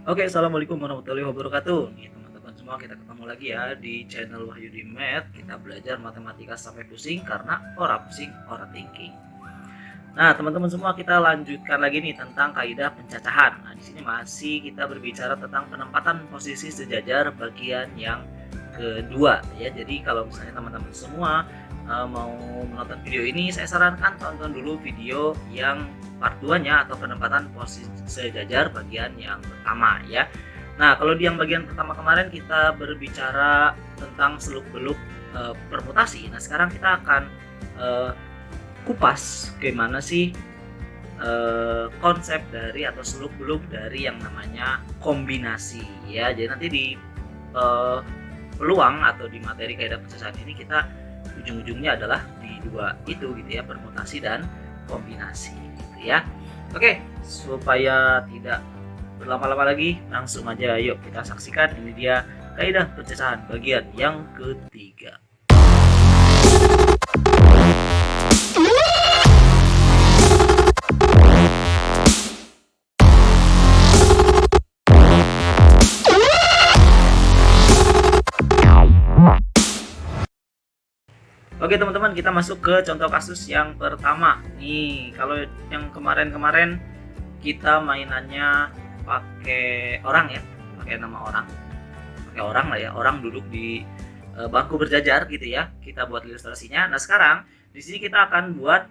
Oke, assalamualaikum warahmatullahi wabarakatuh. Nih teman-teman semua, kita ketemu lagi ya di channel Wahyudi Math. Kita belajar matematika sampai pusing karena ora pusing, ora thinking. Nah, teman-teman semua, kita lanjutkan lagi nih tentang kaidah pencacahan. Nah, di sini masih kita berbicara tentang penempatan posisi sejajar bagian yang kedua ya. Jadi kalau misalnya teman-teman semua mau menonton video ini, saya sarankan tonton dulu video yang part 2-nya atau penempatan posisi sejajar bagian yang pertama ya. Nah, kalau di yang bagian pertama kemarin kita berbicara tentang seluk-beluk permutasi. Nah, sekarang kita akan kupas gimana sih konsep dari atau seluk-beluk dari yang namanya kombinasi ya. Jadi nanti di peluang atau di materi kaidah pencacahan ini kita ujung-ujungnya adalah di dua itu gitu ya, permutasi dan kombinasi gitu ya. Oke, supaya tidak berlama-lama lagi, langsung aja yuk kita saksikan. Ini dia kaidah pencacahan bagian yang ketiga. Oke teman-teman, kita masuk ke contoh kasus yang pertama. Nih, kalau yang kemarin-kemarin kita mainannya pakai orang ya, pakai nama orang, pakai orang lah ya, orang duduk di bangku berjajar gitu ya. Kita buat ilustrasinya. Nah sekarang di sini kita akan buat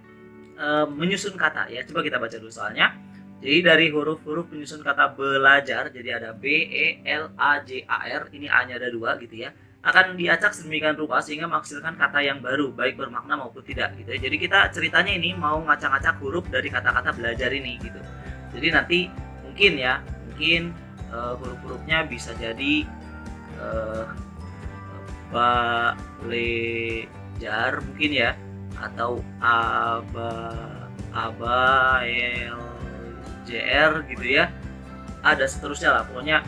menyusun kata ya. Coba kita baca dulu soalnya. Jadi dari huruf-huruf penyusun kata belajar, jadi ada B, E, L, A, J, A, R. Ini A-nya ada 2 gitu ya, akan diacak sedemikian rupa sehingga menghasilkan kata yang baru, baik bermakna maupun tidak gitu ya. Jadi kita ceritanya ini mau ngacak-ngacak huruf dari kata-kata belajar ini gitu. Jadi nanti mungkin huruf-hurufnya bisa jadi balejar mungkin ya, atau abael jr gitu ya. Ada seterusnya lah, pokoknya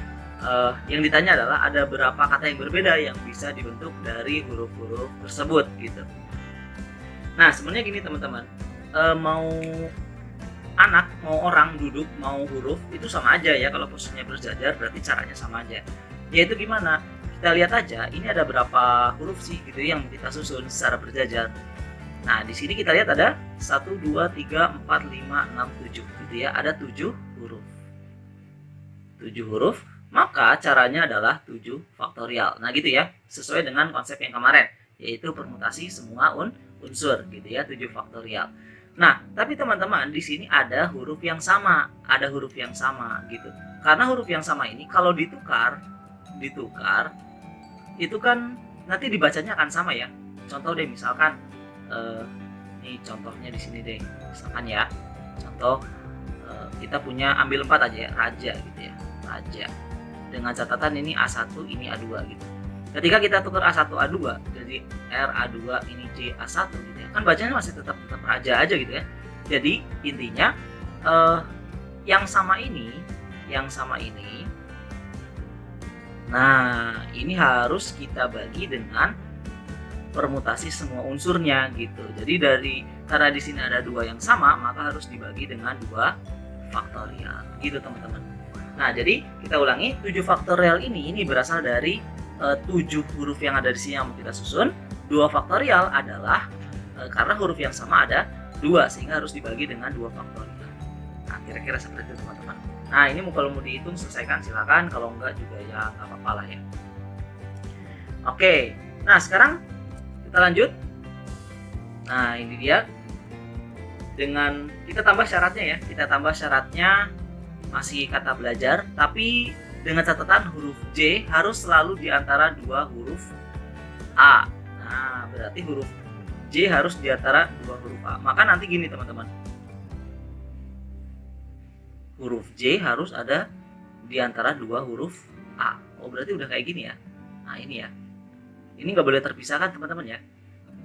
yang ditanya adalah ada berapa kata yang berbeda yang bisa dibentuk dari huruf-huruf tersebut gitu. Nah sebenarnya gini teman-teman, mau anak, mau orang duduk, mau huruf itu sama aja ya. Kalau posisinya berjajar berarti caranya sama aja. Yaitu gimana? Kita lihat aja ini ada berapa huruf sih gitu yang kita susun secara berjajar. Nah di sini kita lihat ada 1, 2, 3, 4, 5, 6, 7 gitu ya. Ada 7 huruf. 7 huruf. Maka caranya adalah 7 faktorial. Nah gitu ya, sesuai dengan konsep yang kemarin, yaitu permutasi semua unsur gitu ya, 7 faktorial. Nah, tapi teman-teman di sini ada huruf yang sama, gitu. Karena huruf yang sama ini kalau ditukar itu kan nanti dibacanya akan sama ya. Contoh deh misalkan ini contohnya di sini deh. Misalkan ya, contoh kita punya ambil 4 aja ya, raja gitu ya. Raja. Dengan catatan ini A1, ini A2 gitu. Ketika kita tukar A1 A2 jadi R A2, ini C A1 gitu ya, kan bacanya masih tetap raja aja gitu ya. Jadi intinya yang sama ini nah ini harus kita bagi dengan permutasi semua unsurnya gitu. Jadi karena di sini ada 2 yang sama, maka harus dibagi dengan 2 faktorial gitu teman-teman. Nah, jadi kita ulangi, 7 faktorial ini berasal dari 7 huruf yang ada di sini yang kita susun. 2 faktorial adalah karena huruf yang sama ada 2 sehingga harus dibagi dengan 2 faktorial. Nah, kira-kira seperti itu teman-teman. Nah, ini kalau mau dihitung selesaikan silakan, kalau enggak juga ya nggak apa-apa lah ya. Oke, nah sekarang kita lanjut. Nah, ini dia. Dengan kita tambah syaratnya ya, masih kata belajar, tapi dengan catatan huruf J harus selalu di antara 2 huruf A. Nah, berarti huruf J harus di antara 2 huruf A. Maka nanti gini teman-teman, huruf J harus ada di antara 2 huruf A. Oh, berarti udah kayak gini ya. Nah, ini ya. Ini nggak boleh terpisahkan teman-teman ya.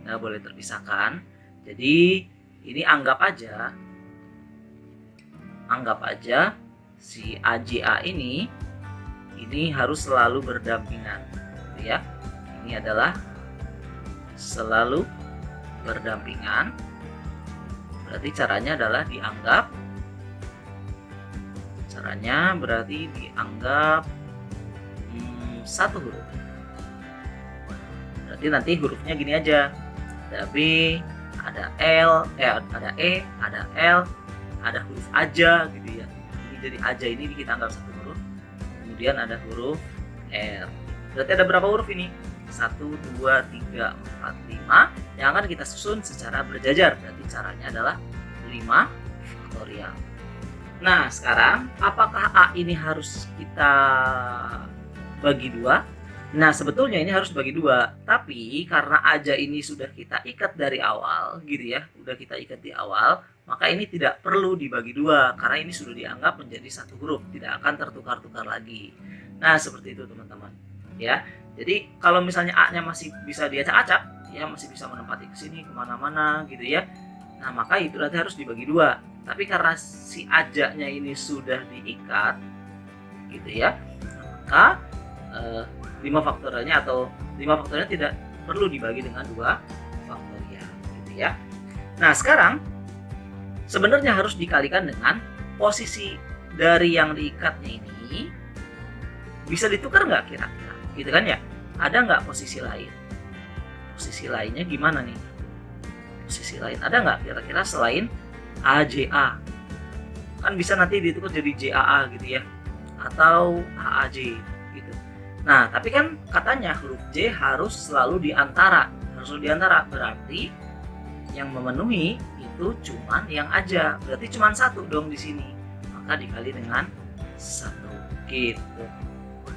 Nggak boleh terpisahkan. Jadi, ini anggap aja si AJA ini harus selalu berdampingan gitu ya. Ini adalah selalu berdampingan. Berarti caranya adalah dianggap Caranya berarti dianggap satu huruf. Berarti nanti hurufnya gini aja. Ada B, ada L, ada E, ada L, ada huruf aja gitu ya. Jadi aja ini kita anggap satu huruf. Kemudian ada huruf R. Berarti ada berapa huruf ini? 1, 2, 3, 4, 5 yang akan kita susun secara berjajar. Berarti caranya adalah 5 faktorial. Nah, sekarang apakah A ini harus kita bagi 2? Nah, sebetulnya ini harus bagi 2, tapi karena aja ini sudah kita ikat dari awal gitu ya, sudah kita ikat di awal, maka ini tidak perlu dibagi 2 karena ini sudah dianggap menjadi satu huruf, tidak akan tertukar-tukar lagi. Nah, seperti itu teman-teman ya. Jadi kalau misalnya A-nya masih bisa diacak-acak, ya masih bisa menempati ke sini kemana-mana gitu ya. Nah, maka itu nanti harus dibagi 2. Tapi karena si ajaknya ini sudah diikat gitu ya, maka 5 faktorialnya tidak perlu dibagi dengan 2 faktorial gitu ya. Nah, sekarang sebenarnya harus dikalikan dengan posisi dari yang diikatnya ini. Bisa ditukar nggak kira-kira? Gitu kan ya? Ada nggak posisi lain? Posisi lainnya gimana nih? Posisi lain ada nggak kira-kira selain AJA? Kan bisa nanti ditukar jadi JAA gitu ya, atau AAJ gitu. Nah, tapi kan katanya huruf J harus selalu di antara, berarti yang memenuhi itu cuman yang aja, berarti cuman satu dong di sini, maka dikali dengan 1 gitu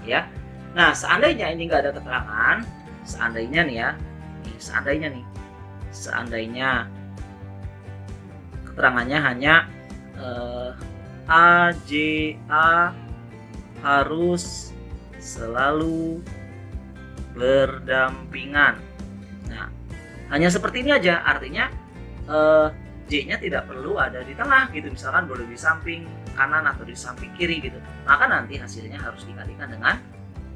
ya. Nah, seandainya ini nggak ada keterangan, seandainya keterangannya hanya AJA harus selalu berdampingan. Nah, hanya seperti ini aja, artinya J-nya tidak perlu ada di tengah gitu, misalkan boleh di samping kanan atau di samping kiri gitu. Maka nanti hasilnya harus dikalikan dengan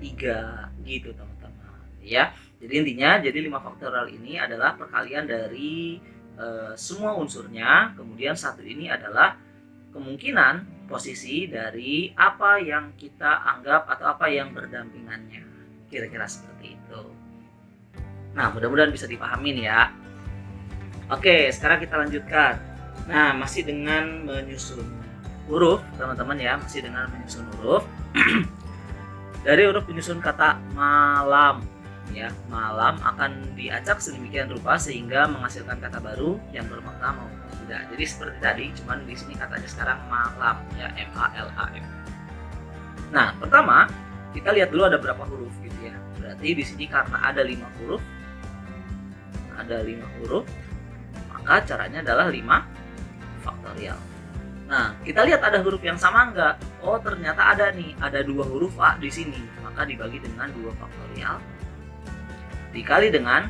3 gitu teman-teman ya. Jadi intinya 5 faktorial ini adalah perkalian dari semua unsurnya, kemudian 1 ini adalah kemungkinan posisi dari apa yang kita anggap atau apa yang berdampingannya, kira-kira seperti itu. Nah, mudah-mudahan bisa dipahamin ya. Oke, sekarang kita lanjutkan. Nah, masih dengan menyusun huruf teman-teman ya, masih dengan menyusun huruf. Dari huruf penyusun kata malam ya, malam akan diacak sedemikian rupa sehingga menghasilkan kata baru yang bermakna maupun tidak. Jadi seperti tadi, cuman di sini katanya sekarang malam ya, MALAM. Nah, pertama kita lihat dulu ada berapa huruf gitu ya. Berarti di sini karena ada 5 huruf, maka caranya adalah 5 faktorial. Nah, kita lihat ada huruf yang sama enggak? Oh, ternyata ada nih, ada 2 huruf A di sini. Maka dibagi dengan 2 faktorial dikali dengan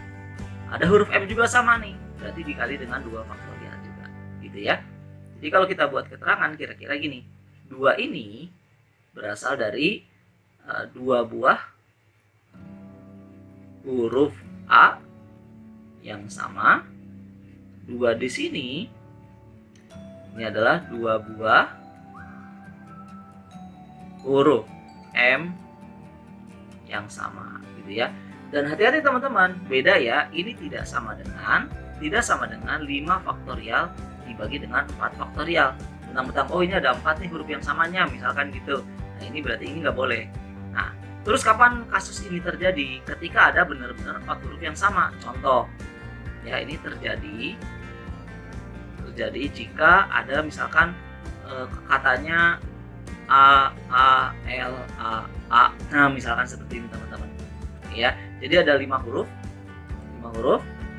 ada huruf M juga sama nih. Berarti dikali dengan 2 faktorial juga. Gitu ya. Jadi kalau kita buat keterangan kira-kira gini. 2 ini berasal dari 2 buah huruf A yang sama. 2 di sini ini adalah 2 buah huruf M yang sama gitu ya. Dan hati-hati teman-teman, beda ya, ini tidak sama dengan 5 faktorial dibagi dengan 4 faktorial. Mentang-mentang oh ini ada 4 nih huruf yang samanya, misalkan gitu. Nah, ini berarti ini nggak boleh. Nah, terus kapan kasus ini terjadi? Ketika ada benar-benar 4 huruf yang sama. Contoh ya, ini terjadi jika ada misalkan katanya A L A. Nah, misalkan seperti ini teman-teman ya. Jadi ada 5 huruf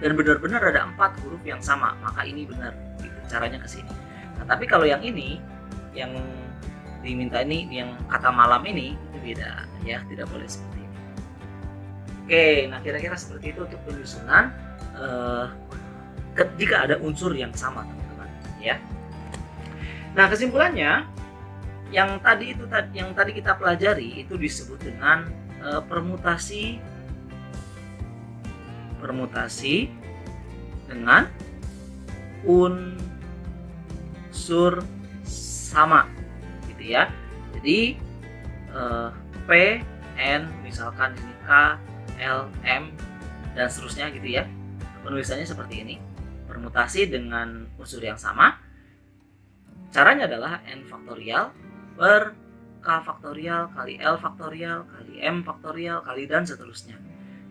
dan benar-benar ada 4 huruf yang sama, maka ini benar gitu, caranya ke sini. Nah, tapi kalau yang ini yang diminta ini, yang kata malam ini, itu beda ya, tidak boleh seperti ini. Oke, nah kira-kira seperti itu untuk penyusunan jika ada unsur yang sama teman-teman ya. Nah, kesimpulannya yang tadi kita pelajari itu disebut dengan permutasi dengan unsur sama gitu gitu ya. Jadi P, N, misalkan ini K, L, M, dan seterusnya gitu ya. Penulisannya seperti ini. Permutasi dengan unsur yang sama. Caranya adalah N faktorial per K faktorial kali L faktorial kali M faktorial kali dan seterusnya.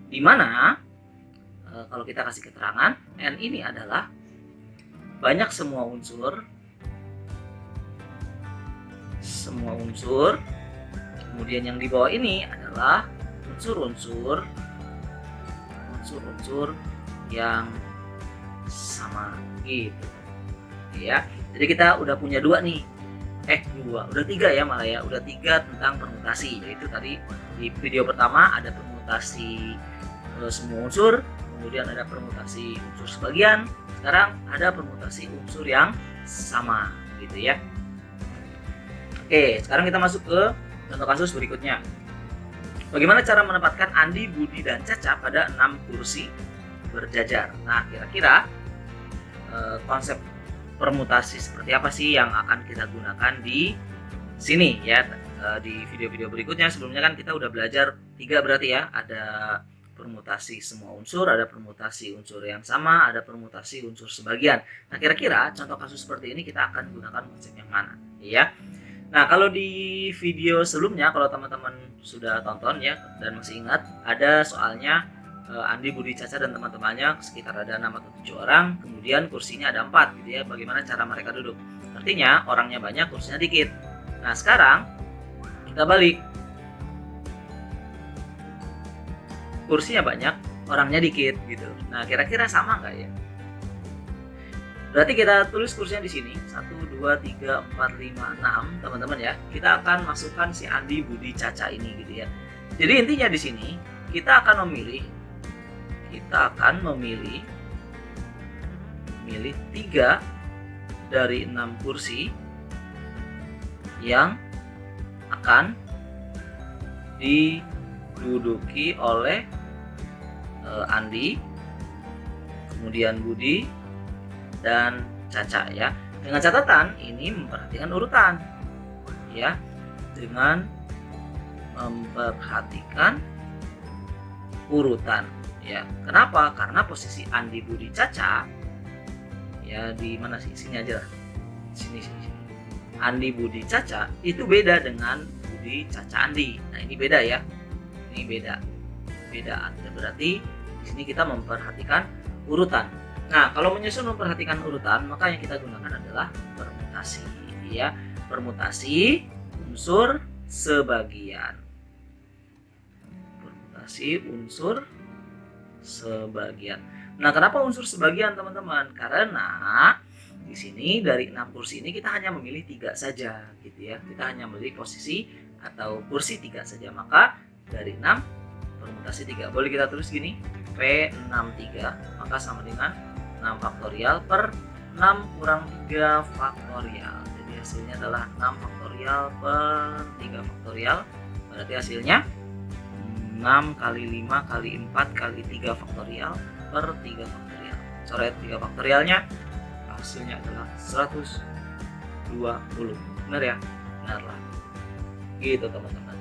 Dimana kalau kita kasih keterangan, N ini adalah banyak semua unsur, kemudian yang di bawah ini adalah unsur-unsur yang sama gitu ya. Jadi kita udah punya udah tiga ya, malah ya, udah tiga tentang permutasi. Yaitu tadi di video pertama ada permutasi semua unsur, kemudian ada permutasi unsur sebagian, sekarang ada permutasi unsur yang sama gitu ya. Oke, sekarang kita masuk ke contoh kasus berikutnya. Bagaimana cara menempatkan Andi, Budi, dan Caca pada 6 kursi berjajar? Nah, kira-kira konsep permutasi seperti apa sih yang akan kita gunakan di sini ya? Di video-video berikutnya, sebelumnya kan kita udah belajar 3 berarti ya. Ada permutasi semua unsur, ada permutasi unsur yang sama, ada permutasi unsur sebagian. Nah, kira-kira contoh kasus seperti ini kita akan gunakan konsep yang mana ya? Nah, kalau di video sebelumnya, kalau teman-teman sudah tonton ya dan masih ingat, ada soalnya Andi, Budi, Caca, dan teman-temannya sekitar ada 6 atau 7 orang, kemudian kursinya ada 4 gitu ya. Bagaimana cara mereka duduk? Artinya orangnya banyak, kursinya dikit. Nah, sekarang kita balik. Kursinya banyak, orangnya dikit gitu. Nah, kira-kira sama nggak ya? Berarti kita tulis kursinya di sini 1, 2, 3, 4, 5, 6 teman-teman ya. Kita akan masukkan si Andi, Budi, Caca ini gitu ya. Jadi intinya di sini kita akan memilih 3 dari 6 kursi yang akan diduduki oleh Andi, kemudian Budi, dan Caca ya. Dengan catatan ini memperhatikan urutan ya, dengan memperhatikan urutan ya. Kenapa? Karena posisi Andi, Budi, Caca ya di mana sih? Sini aja lah. Sini. Andi, Budi, Caca itu beda dengan Budi, Caca, Andi. Nah, ini beda ya. Ini beda. Berarti di sini kita memperhatikan urutan. Nah, kalau menyusun memperhatikan urutan, maka yang kita gunakan adalah permutasi ya. Permutasi unsur sebagian. Nah, kenapa unsur sebagian, teman-teman? Karena di sini dari 6 kursi ini kita hanya memilih 3 saja gitu ya. Kita hanya memilih posisi atau kursi 3 saja. Maka dari 6 permutasi 3. Boleh kita tulis gini, P63 maka sama dengan 6 faktorial per 6 kurang 3 faktorial. Jadi hasilnya adalah 6 faktorial per 3 faktorial. Berarti hasilnya 6 kali 5 kali 4 kali 3 faktorial per 3 faktorial. Coret 3 faktorialnya, hasilnya adalah 120. Benar ya? Benar lah. Gitu teman-teman.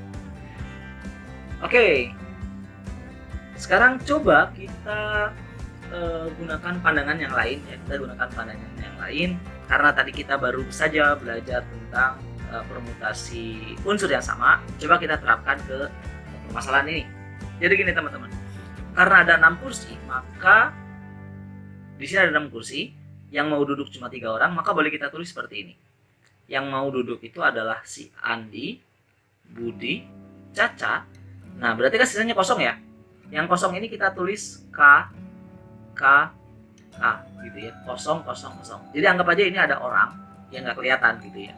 Oke. Sekarang coba kita gunakan pandangan yang lain ya. Kita gunakan pandangan yang lain karena tadi kita baru saja belajar tentang permutasi unsur yang sama. Coba kita terapkan ke permasalahan ini. Jadi gini teman-teman, karena ada 6 kursi, maka di sini ada 6 kursi. Yang mau duduk cuma 3 orang, maka boleh kita tulis seperti ini. Yang mau duduk itu adalah si Andi, Budi, Caca. Nah, berarti kan sisanya kosong ya. Yang kosong ini kita tulis K gitu ya. Kosong. Jadi anggap aja ini ada orang yang nggak kelihatan gitu ya.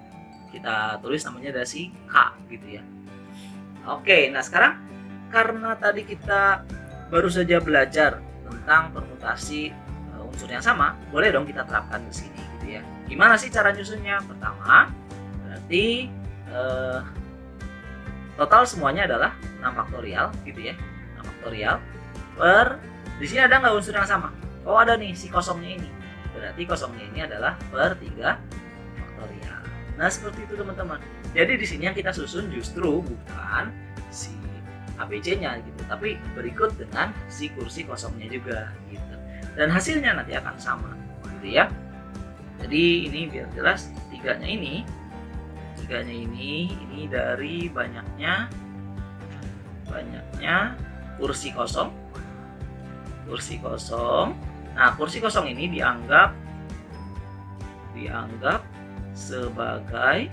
Kita tulis namanya ada si K gitu ya. Oke, nah sekarang karena tadi kita baru saja belajar tentang permutasi unsur yang sama, boleh dong kita terapkan ke sini gitu ya. Gimana sih cara nyusunnya? Pertama, berarti total semuanya adalah 6 faktorial gitu ya. 6 faktorial per, di sini ada nggak unsur yang sama? Oh ada nih, si kosongnya ini. Berarti kosongnya ini adalah per 3 faktorial. Nah seperti itu teman-teman. Jadi di sini yang kita susun justru bukan si ABC-nya gitu, tapi berikut dengan si kursi kosongnya juga gitu. Dan hasilnya nanti akan sama gitu ya. Jadi ini biar jelas, tiganya ini dari banyaknya kursi kosong. Nah, kursi kosong ini dianggap sebagai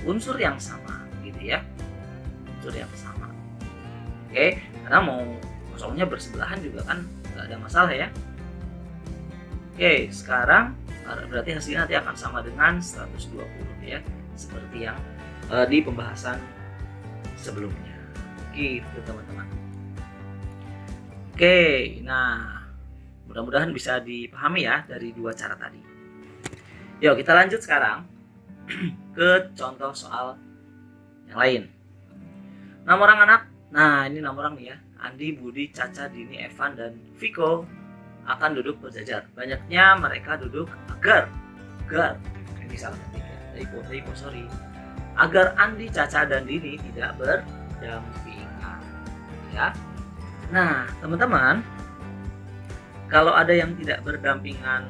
unsur yang sama gitu ya. Unsur yang sama. Oke, karena mau kosongnya bersebelahan juga kan nggak ada masalah ya. Oke, sekarang berarti hasilnya nanti akan sama dengan 120 ya, seperti yang di pembahasan sebelumnya. Gitu teman-teman. Oke, nah mudah-mudahan bisa dipahami ya dari dua cara tadi. Yuk kita lanjut sekarang ke contoh soal yang lain. 6 orang anak, nah ini 6 orang nih ya, Andi, Budi, Caca, Dini, Evan, dan Viko akan duduk berjajar. Banyaknya mereka duduk agar ini salah ketik ya, sorry, agar Andi, Caca, dan Dini tidak berdampingan ya. Nah teman-teman, kalau ada yang tidak berdampingan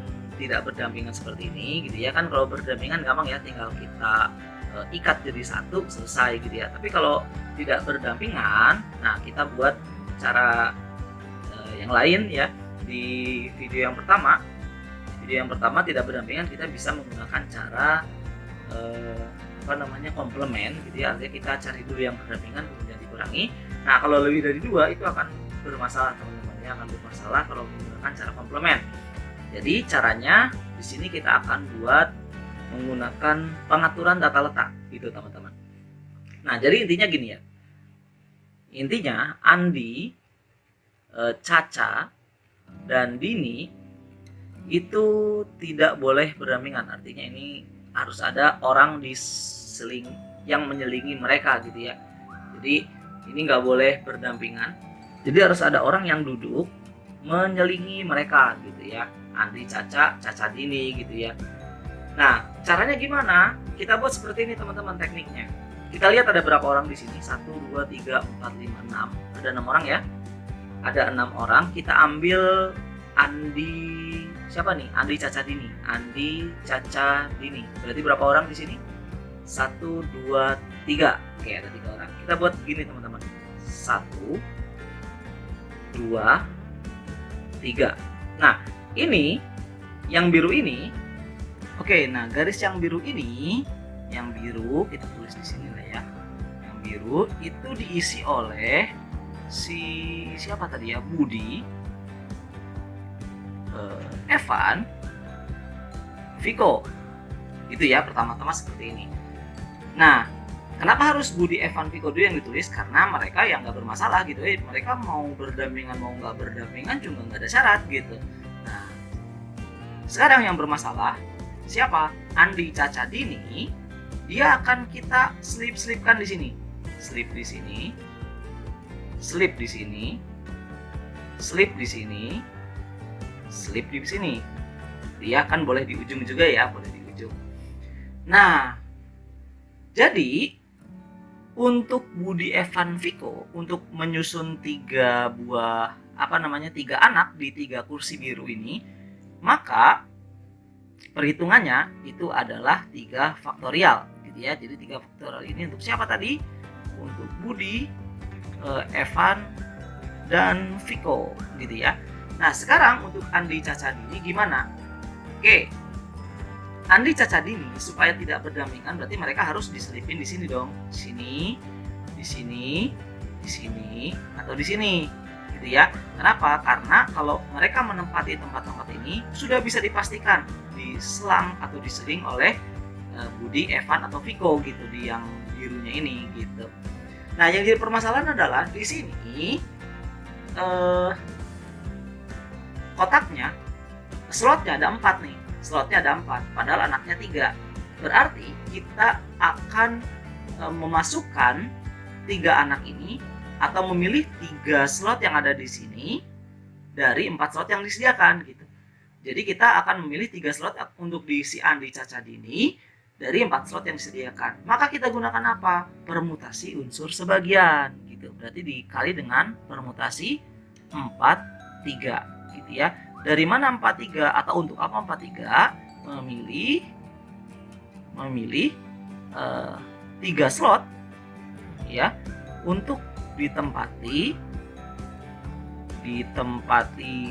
seperti ini gitu ya kan, kalau berdampingan gampang ya, tinggal kita ikat jadi satu, selesai gitu ya. Tapi kalau tidak berdampingan, nah kita buat cara yang lain ya. Di video yang pertama tidak berdampingan, kita bisa menggunakan cara komplement gitu ya. Artinya kita cari dulu yang berdampingan kemudian dikurangi. Nah kalau lebih dari 2 itu akan bermasalah teman-teman ya, akan bermasalah kalau menggunakan cara komplement. Jadi caranya di sini kita akan buat menggunakan pengaturan tata letak gitu teman-teman. Nah jadi intinya gini ya, intinya Andi, Caca, dan Dini itu tidak boleh berdampingan. Artinya ini harus ada orang yang menyelingi mereka gitu ya. Jadi ini nggak boleh berdampingan. Jadi harus ada orang yang duduk menyelingi mereka gitu ya. Andi, Caca, Dini gitu ya. Nah caranya gimana? Kita buat seperti ini teman-teman tekniknya. Kita lihat ada berapa orang di sini? 1, 2, 3, 4, 5, 6. Ada 6 orang ya. Ada 6 orang. Kita ambil Andi, siapa nih? Andi, Caca, Dini. Andi, Caca, Dini. Berarti berapa orang di sini? 1, 2, 3. Oke, ada 3 orang. Kita buat gini teman-teman. 1, 2, 3. Nah, ini yang biru ini. Oke, nah garis yang biru ini, kita tulis di sini lah ya. Yang biru itu diisi oleh siapa tadi ya? Budi, Evan, Viko. Itu ya, pertama-tama seperti ini. Nah, kenapa harus Budi, Evan, Viko dulu yang ditulis? Karena mereka yang nggak bermasalah gitu ya. Mereka mau berdampingan mau nggak berdampingan juga nggak ada syarat gitu. Nah, sekarang yang bermasalah siapa? Andi, Caca, Dini. Dia akan kita selipkan di sini. Slip di sini. Slip di sini. Slip di sini. Slip di sini. Dia kan boleh di ujung juga ya, boleh di ujung. Nah, jadi untuk Budi, Evan, Viko untuk menyusun 3 anak di 3 kursi biru ini, maka perhitungannya itu adalah 3 faktorial gitu ya. Jadi 3 faktorial ini untuk siapa tadi? Untuk Budi, Evan, dan Viko gitu ya. Nah sekarang untuk Andi, Caca, Dini gimana? Oke, Andi, Caca, Dini supaya tidak berdampingan berarti mereka harus diselipin di sini dong. Di sini, atau di sini gitu ya. Kenapa? Karena kalau mereka menempati tempat-tempat ini sudah bisa dipastikan diselang atau diseling oleh Budi, Evan, atau Viko gitu di yang birunya ini gitu. Nah yang jadi permasalahan adalah di sini kotaknya, slotnya ada 4 nih. Slotnya ada 4, padahal anaknya 3. Berarti kita akan memasukkan 3 anak ini atau memilih 3 slot yang ada di sini dari 4 slot yang disediakan gitu. Jadi kita akan memilih 3 slot untuk diisi Andi, Caca, Dini dari 4 slot yang disediakan. Maka kita gunakan apa? Permutasi unsur sebagian gitu. Berarti dikali dengan permutasi 4, 3 gitu ya. Dari mana 4, 3 atau untuk apa 4, 3? Memilih 3 slot ya untuk ditempati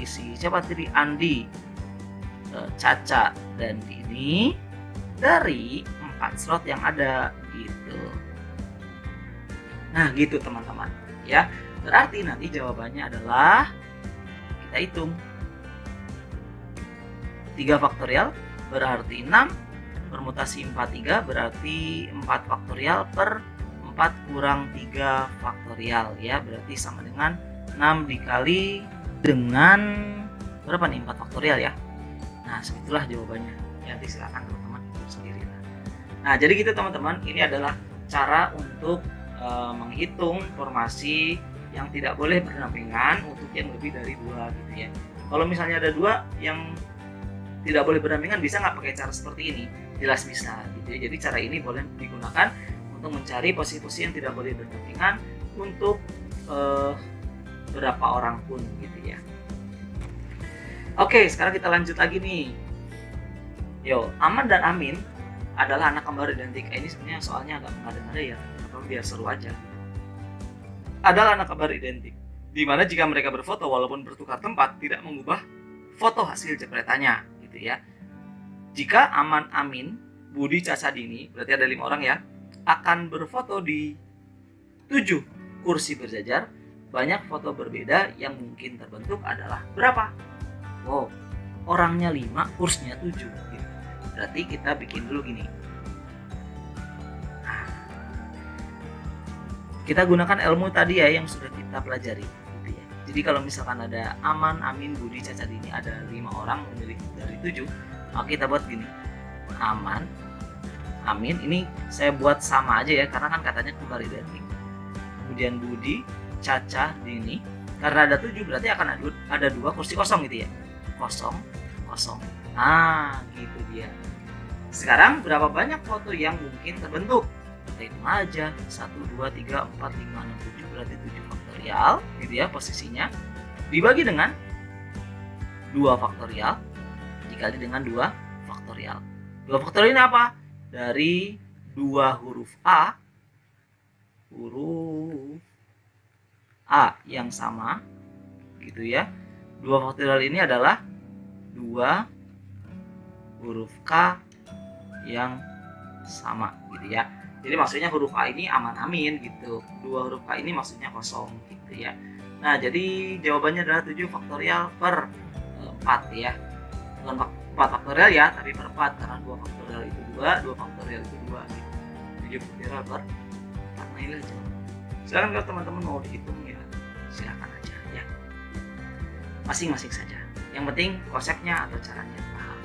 si siapa tadi, Andi, Caca dan Dini dari 4 slot yang ada gitu. Nah gitu teman-teman ya. Berarti nanti jawabannya adalah kita hitung 3 faktorial berarti 6, permutasi 4, 3 berarti 4 faktorial per 4 kurang 3 faktorial ya, berarti sama dengan 6 dikali dengan berapa nih, 4 faktorial ya. Nah segitulah jawabannya, nanti silakan teman-teman hitung sendiri lah. Nah jadi gitu teman-teman, ini adalah cara untuk menghitung formasi yang tidak boleh berdampingan untuk yang lebih dari 2 gitu ya. Kalau misalnya ada 2 yang tidak boleh berdampingan, bisa nggak pakai cara seperti ini? Jelas bisa gitu ya. Jadi cara ini boleh digunakan untuk mencari posisi-posisi yang tidak boleh berdampingan untuk berapa orang pun gitu ya. Oke, sekarang kita lanjut lagi nih. Yo, Aman dan Amin adalah anak kembar identik. Ini sebenarnya soalnya agak mengada-ngada ya, tapi biar seru aja. Adalah anak kembar identik, di mana jika mereka berfoto walaupun bertukar tempat tidak mengubah foto hasil jepretannya gitu ya. Jika Aman, Amin, Budi, Caca, Dini, berarti ada 5 orang ya, akan berfoto di 7 kursi berjajar, banyak foto berbeda yang mungkin terbentuk adalah berapa? Wow, orangnya 5, kursinya 7 gitu. Berarti kita bikin dulu gini. Kita gunakan ilmu tadi ya yang sudah kita pelajari gitu ya. Jadi kalau misalkan ada Aman, Amin, Budi, Caca, Dini, ada 5 orang memilih dari 7, maka kita buat gini. Aman, Amin, ini saya buat sama aja ya karena kan katanya kembar identik. Kemudian Budi, Caca, Dini, karena ada 7 berarti akan ada 2 kursi kosong gitu ya. Kosong. Nah gitu dia. Sekarang berapa banyak foto yang mungkin terbentuk? Kita hitung aja. 1, 2, 3, 4, 5, 6, 7 berarti 7 faktorial gitu ya posisinya. Dibagi dengan 2 faktorial dikali dengan 2 faktorial. 2 faktorial ini apa? Dari 2 huruf A yang sama gitu ya. 2 faktorial ini adalah 2 huruf K yang sama gitu ya. Jadi maksudnya huruf A ini Aman, Amin gitu. 2 huruf K ini maksudnya kosong gitu ya. Nah jadi jawabannya adalah 7 faktorial per 4 ya. Bukan 4 faktorial ya, tapi per 4 karena 2 faktorial itu 2 faktorial itu 2 gitu. 7 faktorial per 4. Nah inilah jawaban. Sekarang kalau teman-teman mau dihitung ya silakan aja ya. Masing-masing saja. Yang penting konsepnya atau caranya paham.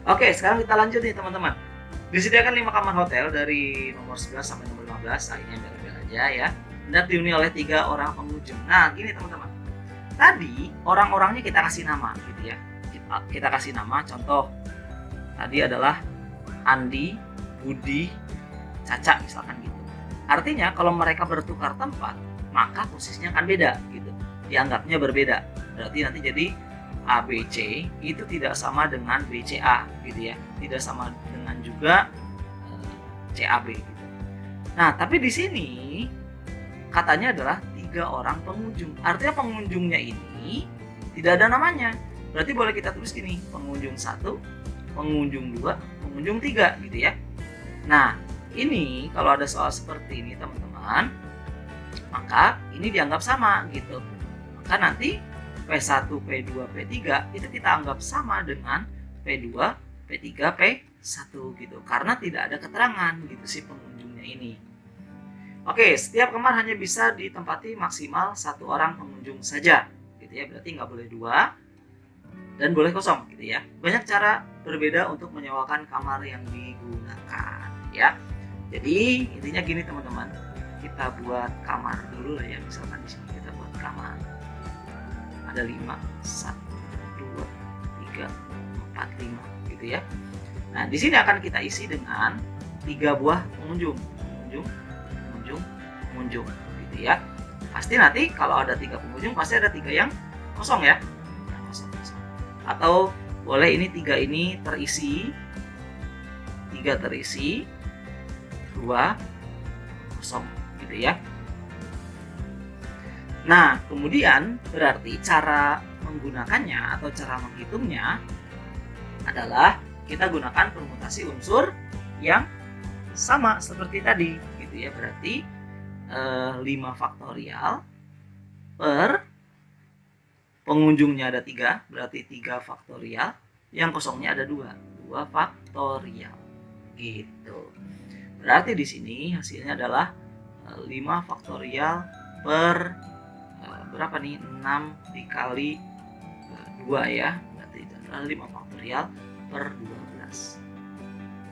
Oke, sekarang kita lanjut nih teman-teman. Disediakan 5 kamar hotel dari nomor 11 sampai nomor 15, akhirnya bel-bel aja ya. Hendak dihuni oleh 3 orang pengunjung. Nah, gini teman-teman. Tadi orang-orangnya kita kasih nama gitu ya. Kita kasih nama, contoh tadi adalah Andi, Budi, Caca misalkan gitu. Artinya kalau mereka bertukar tempat, maka posisinya akan beda gitu. Dianggapnya berbeda. Berarti nanti jadi ABC itu tidak sama dengan BCA gitu ya. Tidak sama dengan juga CAB gitu. Nah, tapi di sini katanya adalah 3 orang pengunjung. Artinya pengunjungnya ini tidak ada namanya. Berarti boleh kita tulis gini, pengunjung 1, pengunjung 2, pengunjung 3 gitu ya. Nah, ini kalau ada soal seperti ini teman-teman, maka ini dianggap sama gitu. Maka nanti P1, P2, P3 itu kita anggap sama dengan P2, P3, P1 gitu. Karena tidak ada keterangan gitu si pengunjungnya ini. Oke, setiap kamar hanya bisa ditempati maksimal 1 orang pengunjung saja gitu ya. Berarti nggak boleh 2 dan boleh kosong gitu ya. Banyak cara berbeda untuk menyewakan kamar yang digunakan ya. Jadi intinya gini teman-teman, kita buat kamar dulu lah ya. Misalkan di sini kita buat kamar ada 5, 1, 2, 3, 4, 5 gitu ya. Nah, di sini akan kita isi dengan 3 buah pengunjung, pengunjung, gitu ya. Pasti nanti kalau ada 3 pengunjung pasti ada 3 yang kosong ya. Kosong. Atau boleh ini 3 ini terisi, 3 terisi, 2 kosong, gitu ya. Nah, kemudian berarti cara menggunakannya atau cara menghitungnya adalah kita gunakan permutasi unsur yang sama seperti tadi, gitu ya. Berarti 5 faktorial per pengunjungnya ada 3, berarti 3 faktorial, yang kosongnya ada 2 faktorial, gitu. Berarti di sini hasilnya adalah 5 faktorial per berapa nih? 6 dikali 2 ya, berarti adalah 5 faktorial per 12.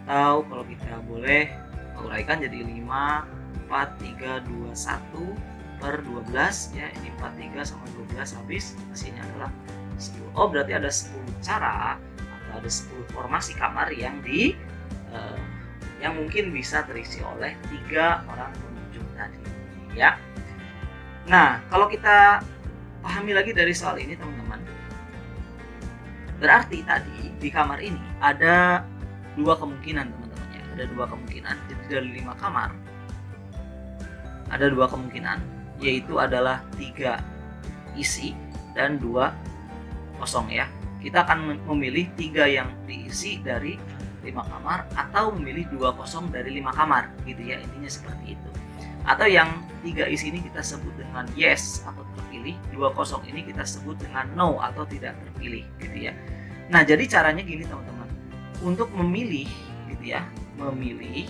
Atau kalau kita boleh uraikan jadi 5, 4, 3, 2, 1 per 12 ya. Ini 4, 3 sama 12 habis, hasilnya adalah 10. Oh, berarti ada 10 cara atau ada 10 formasi kamar yang yang mungkin bisa terisi oleh 3 orang pengunjung tadi ya. Nah, kalau kita pahami lagi dari soal ini teman-teman, berarti tadi di kamar ini ada 2 kemungkinan teman-teman ya. Ada 2 kemungkinan. Jadi dari 5 kamar ada 2 kemungkinan, yaitu adalah 3 isi dan 2 kosong ya. Kita akan memilih 3 yang diisi dari 5 kamar atau memilih 2 kosong dari 5 kamar gitu ya, intinya seperti itu. Atau yang 3 isi ini kita sebut dengan yes atau terpilih, 2 kosong ini kita sebut dengan no atau tidak terpilih gitu ya. Nah, jadi caranya gini teman-teman, untuk memilih gitu ya, memilih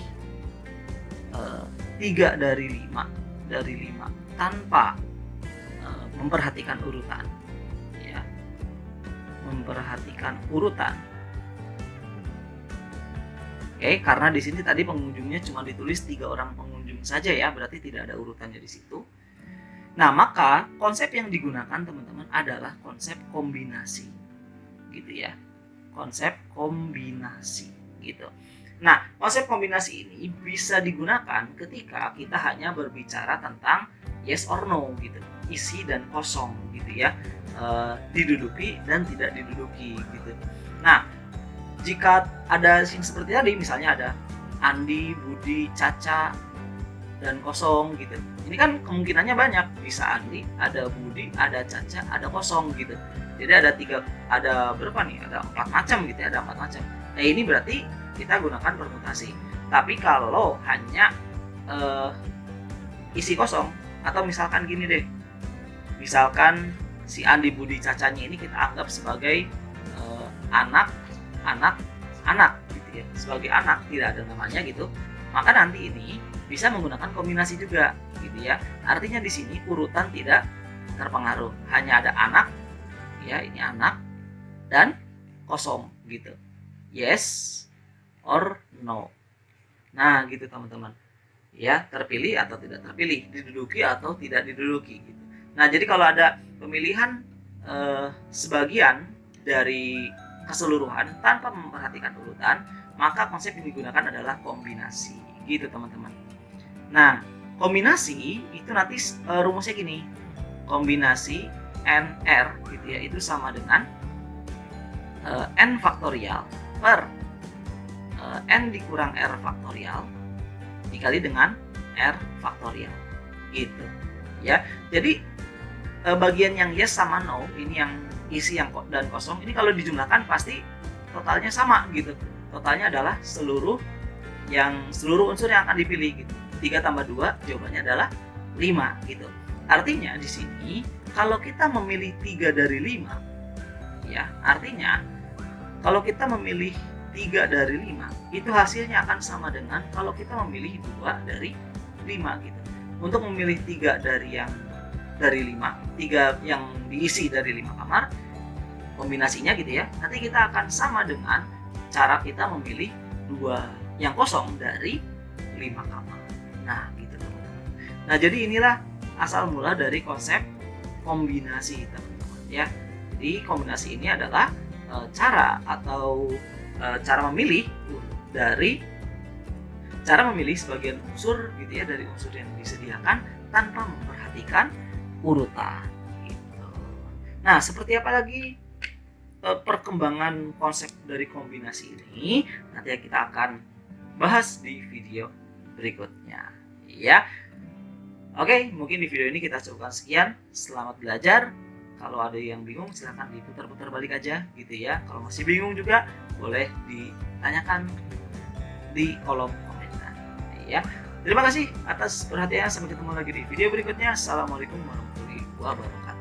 3 dari 5 tanpa memperhatikan urutan ya, memperhatikan urutan. Oke, karena di sini tadi pengunjungnya cuma ditulis 3 orang pengunjung saja ya, berarti tidak ada urutannya di situ. Nah, maka konsep yang digunakan teman-teman adalah konsep kombinasi gitu ya, konsep kombinasi gitu. Nah, konsep kombinasi ini bisa digunakan ketika kita hanya berbicara tentang yes or no gitu, isi dan kosong gitu ya, diduduki dan tidak diduduki gitu. Nah, jika ada yang seperti tadi, misalnya ada Andi, Budi, Caca, dan kosong gitu. Ini kan kemungkinannya banyak, bisa Andi, ada Budi, ada Caca, ada kosong gitu. Jadi ada berapa nih? Ada 4 macam gitu ya, ada 4 macam. Nah, ini berarti kita gunakan permutasi. Tapi kalau hanya isi kosong, atau misalkan gini deh, misalkan si Andi, Budi, Cacanya ini kita anggap sebagai anak gitu ya, sebagai anak, tidak ada namanya gitu, maka nanti ini bisa menggunakan kombinasi juga gitu ya. Artinya di sini urutan tidak terpengaruh, hanya ada anak ya, ini anak dan kosong gitu, yes or no. Nah gitu teman-teman ya, terpilih atau tidak terpilih, diduduki atau tidak diduduki gitu. Nah, jadi kalau ada pemilihan sebagian dari keseluruhan tanpa memperhatikan urutan, maka konsep yang digunakan adalah kombinasi gitu teman-teman. Nah, kombinasi itu nanti rumusnya gini, kombinasi NR gitu ya, itu sama dengan N faktorial per N dikurang R faktorial dikali dengan R faktorial gitu ya. Jadi bagian yang yes sama no, ini yang isi yang dan kosong, ini kalau dijumlahkan pasti totalnya sama gitu. Totalnya adalah seluruh unsur yang akan dipilih gitu. 3 tambah 2 jawabannya adalah 5 gitu. Artinya di sini kalau kita memilih 3 dari 5 ya, artinya kalau kita memilih 3 dari 5 itu hasilnya akan sama dengan kalau kita memilih 2 dari 5 gitu. Untuk memilih 3 dari 5, 3 yang diisi dari 5 kamar, kombinasinya gitu ya, nanti kita akan sama dengan cara kita memilih 2 yang kosong dari 5 kamar. Nah gitu teman-teman. Nah, jadi inilah asal mula dari konsep kombinasi teman-teman ya. Jadi kombinasi ini adalah cara atau cara memilih dari cara memilih sebagian unsur gitu ya dari unsur yang disediakan tanpa memperhatikan urutan gitu. Nah, seperti apa lagi perkembangan konsep dari kombinasi ini nanti kita akan bahas di video berikutnya ya. Oke, mungkin di video ini kita cukupkan sekian. Selamat belajar. Kalau ada yang bingung silahkan diputar-putar balik aja gitu ya. Kalau masih bingung juga boleh ditanyakan di kolom komentar ya. Terima kasih atas perhatiannya. Sampai ketemu lagi di video berikutnya. Assalamualaikum warahmatullahi wabarakatuh.